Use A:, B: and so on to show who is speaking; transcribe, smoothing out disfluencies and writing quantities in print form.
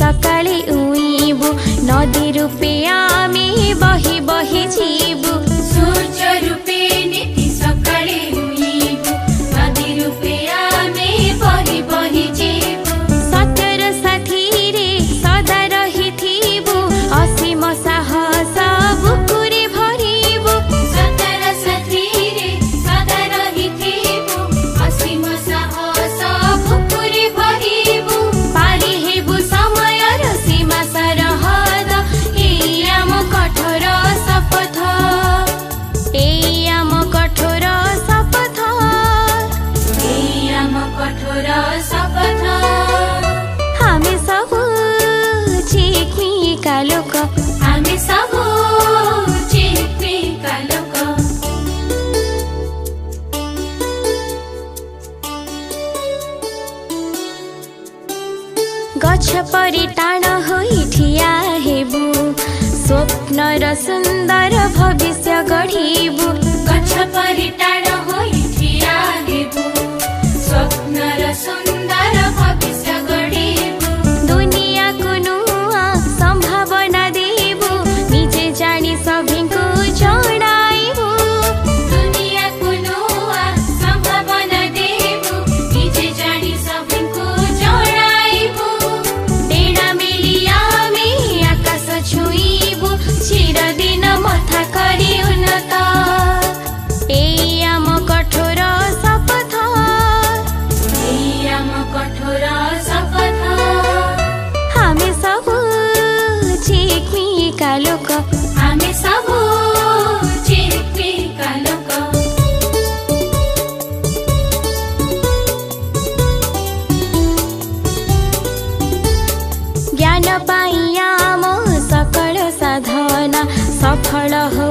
A: सकाळे उइबु नदी रूपे आमे बही बही जीबु
B: सूर्य रूपे नीति सकाळे उइबु नदी रूपे आमे बही बही जीबु
A: सतर साथी रे सदा रहिथिबु असीम साहस बुकुरे भरिबु
B: सतर साथी रे सदा रहिथिबु असीम साहस बुकुरे भरिबु
A: पारी हेबु समय र सीमा सरहद एई आम कठोर शपथ एई आम कठोर शपथ
B: एई आम कठोर शपथ
A: हामी सबु चिक्मीका लोक
B: हामी सबु चिक्मीका लोक
A: गछ परि टाण होई ठिया हेबु स्वप्न र सुन्दर भविष्य गढिबु
B: गछ परि टाढ होई ठिया हेबु स्वप्न र सुन्दर भविष्य गढिबु
A: दुनियाँको नुआ सम्भावना देबु निजे जानी सभिको जडाइबु
B: दुनियाँको नूआ सम्भावना देबु निजे जानी सबैको जडाइबु
A: डेढा मेली आमे आकाश छुइबु चिरदिन मथा करी उन्नत एई आम कठोर शपथ
B: एई आम कठोर शपथ
A: हामी सबु चिक्मीका लोक
B: हामी सबु चिक्मीका लोक
A: ज्ञान पाई आम सकल साधना सफल हो